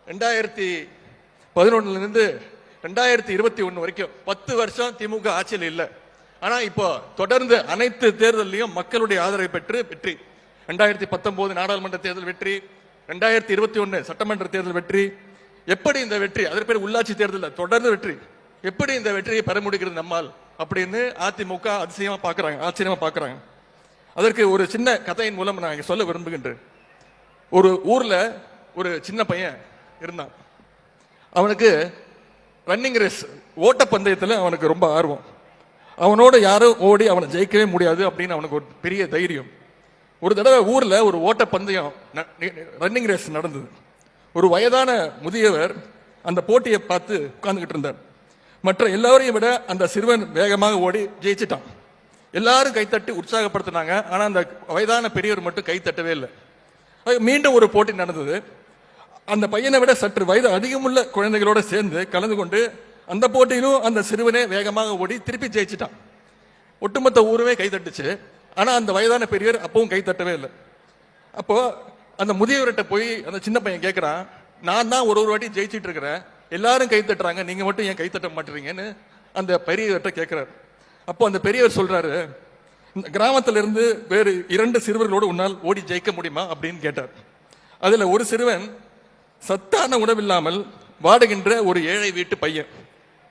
2011 2021 வரைக்கும் 10 வருஷம் திமுக ஆட்சியில் இல்லை. ஆனா இப்போ தொடர்ந்து அனைத்து தேர்தலையும் மக்களுடைய ஆதரவை பெற்று வெற்றி. 2019 நாடாளுமன்ற தேர்தல் வெற்றி, 2021 சட்டமன்ற தேர்தல் வெற்றி. எப்படி இந்த வெற்றி, அதற்கு பேர் உள்ளாட்சி தேர்தல் தொடர்ந்து வெற்றி, எப்படி இந்த வெற்றியை பெற முடிகிறது நம்மால் அப்படின்னு அதிமுக ஆச்சரியமா பாக்குறாங்க. அதற்கு ஒரு சின்ன கதையின் மூலம் நான் சொல்ல விரும்புகின்றேன். ஒரு ஊர்ல ஒரு சின்ன பையன் இருந்தான். அவனுக்கு ரன்னிங் ரேஸ், ஓட்ட பந்தயத்தில் அவனுக்கு ரொம்ப ஆர்வம். அவனோட யாரும் ஓடி அவனை ஜெயிக்கவே முடியாது அப்படின்னு அவனுக்கு ஒரு பெரிய தைரியம். ஒரு தடவை ஊர்ல ஒரு ஓட்ட பந்தயம் ரன்னிங் ரேஸ் நடந்தது. ஒரு வயதான முதியவர் அந்த போட்டியை பார்த்து உட்கார்ந்துகிட்டு இருந்தார். மற்ற எல்லாரையும் விட அந்த சிறுவன் வேகமாக ஓடி ஜெயிச்சிட்டான். எல்லாரும் கைத்தட்டி உற்சாகப்படுத்தினாங்க. ஆனா அந்த வயதான பெரியவர் மட்டும் கைத்தட்டவே இல்லை. மீண்டும் ஒரு போட்டி நடந்தது. அந்த பையனை விட சற்று வயது அதிகமுள்ள குழந்தைகளோட சேர்ந்து கலந்து கொண்டு அந்த போட்டியிலும் அந்த சிறுவனே வேகமாக ஓடி திருப்பி ஜெயிச்சிட்டான். ஒட்டுமொத்த ஊருமே கைத்தட்டுச்சு. ஆனா அந்த வயதான பெரியவர் அப்பவும் கைத்தட்டவே இல்லை. அப்போ அந்த முதியவர்கிட்ட போய் அந்த சின்ன பையன் கேட்கிறான், நான் தான் ஒரு வாட்டி ஜெயிச்சிட்டு இருக்கிறேன், எல்லாரும் கைத்தட்டுறாங்க, நீங்க மட்டும் ஏன் கைத்தட்ட மாட்டீங்கன்னு அந்த பெரியவர்கிட்ட கேட்கிறார். அப்போ அந்த பெரியவர் சொல்றாரு, இந்த கிராமத்துல இருந்து வேறு 2 சிறுவர்களோடு உன்னால் ஓடி ஜெயிக்க முடியுமா அப்படின்னு கேட்டார். அதுல ஒரு சிறுவன் சத்தான உணவில்லாமல் வாடுகின்ற ஒரு ஏழை வீட்டு பையன்,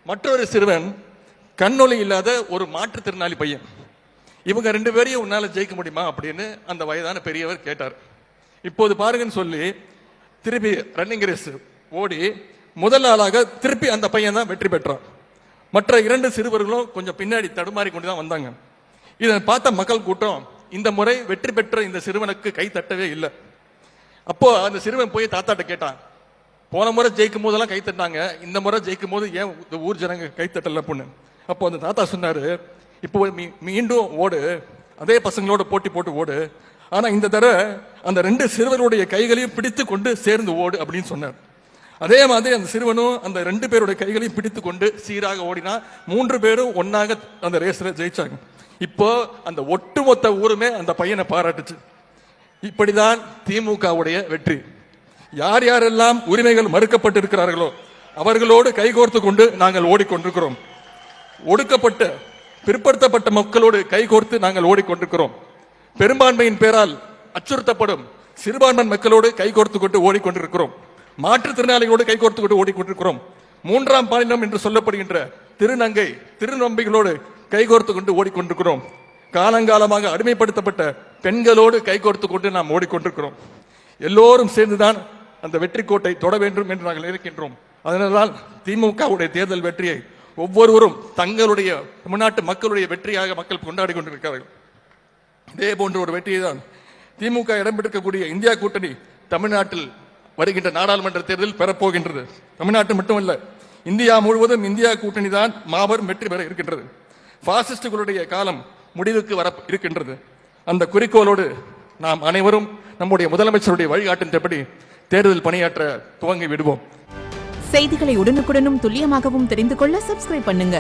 மற்றொரு சிறுவன் கண்ணொளி இல்லாத ஒரு மாற்றுத்திறனாளி பையன். இவங்க 2 பேரையும் உன்னால ஜெயிக்க முடியுமா அப்படின்னு அந்த வயதான பெரியவர் கேட்டார். இப்போது பாருங்கன்னு சொல்லி திருப்பி ரன்னிங் ரேஸ் ஓடி முதல் ஆளாக திருப்பி அந்த பையன் தான் வெற்றி பெற்றான். மற்ற 2 சிறுவர்களும் கொஞ்சம் பின்னாடி தடுமாறி கொண்டுதான் வந்தாங்க. இதை பார்த்த மக்கள் கூட்டம் இந்த முறை வெற்றி பெற்ற இந்த சிறுவனுக்கு கை தட்டவே இல்லை. அப்போ அந்த சிறுவன் போய் தாத்தாட்ட கேட்டான், போன முறை ஜெயிக்கும் போதெல்லாம் கை தட்டாங்க, இந்த முறை ஜெயிக்கும் போது ஏன் இந்த ஊர் ஜனங்க கை தட்டல பொண்ணு. அப்போ அந்த தாத்தா சொன்னாரு, இப்போ மீண்டும் ஓடு, அதே பசங்களோட போட்டி போட்டு ஓடு, ஆனா இந்த தடவை அந்த 2 சிறுவருடைய கைகளையும் பிடித்து கொண்டு சேர்ந்து ஓடு அப்படின்னு சொன்னார். அதே மாதிரி அந்த சிறுவனும் அந்த 2 பேருடைய கைகளையும் பிடித்து கொண்டு சீராக ஓடினா 3 பேரும் ஒன்னாக அந்த ரேஸ்ல ஜெயிச்சாங்க. இப்போ அந்த ஒட்டுமொத்த ஊருமே அந்த பையனை பாராட்டுச்சு. இப்படிதான் திமுகவுடைய வெற்றி. யார் யாரெல்லாம் உரிமைகள் மறுக்கப்பட்டு இருக்கிறார்களோ அவர்களோடு கைகோர்த்து கொண்டு நாங்கள் ஓடிக்கொண்டிருக்கிறோம். ஒடுக்கப்பட்ட பிற்படுத்தப்பட்ட மக்களோடு கைகோர்த்து நாங்கள் ஓடிக்கொண்டிருக்கிறோம். பெரும்பான்மையின் பேரால் அச்சுறுத்தப்படும் சிறுபான்மை மக்களோடு கைகோர்த்து கொண்டு ஓடிக்கொண்டிருக்கிறோம். மாற்றுத்திறனாளிகளோடு கைகோர்த்து கொண்டு ஓடிக்கொண்டிருக்கிறோம். 3ஆம் பாலினம் என்று சொல்லப்படுகின்ற திருநங்கை திருநம்பிகளோடு கைகோர்த்து கொண்டு ஓடிக்கொண்டிருக்கிறோம். காலங்காலமாக அடிமைப்படுத்தப்பட்ட பெண்களோடு கைகோர்த்து கொண்டு நாம் ஓடிக்கொண்டிருக்கிறோம். எல்லோரும் சேர்ந்துதான் அந்த வெற்றி கோட்டை தொட வேண்டும் என்று நாங்கள் இருக்கின்றோம். அதனால் திமுகவுடைய தேர்தல் வெற்றியை ஒவ்வொருவரும் தங்களுடைய தமிழ்நாட்டு மக்களுடைய வெற்றியாக மக்கள் கொண்டாடி கொண்டிருக்கிறார்கள். இதே போன்ற ஒரு வெற்றியை தான் திமுக இடம்பெற்றிருக்கக்கூடிய இந்தியா கூட்டணி தமிழ்நாட்டில் வருகின்ற நாடாளுமன்ற தேர்தலில் பெறப்போகின்றது. தமிழ்நாட்டு மட்டுமல்ல, இந்தியா முழுவதும் இந்தியா கூட்டணி தான் மாபெரும் வெற்றி பெற இருக்கின்றது. பாசிஸ்டுகளுடைய காலம் முடிவுக்கு வர இருக்கின்றது. அந்த குறிக்கோளோடு நாம் அனைவரும் நம்முடைய முதலமைச்சருடைய வழிகாட்டின்படி தேர்தல் பணியாற்ற துவங்கி விடுவோம். செய்திகளை உடனுக்குடனும் துல்லியமாகவும் தெரிந்து கொள்ள சப்ஸ்கிரைப் பண்ணுங்க.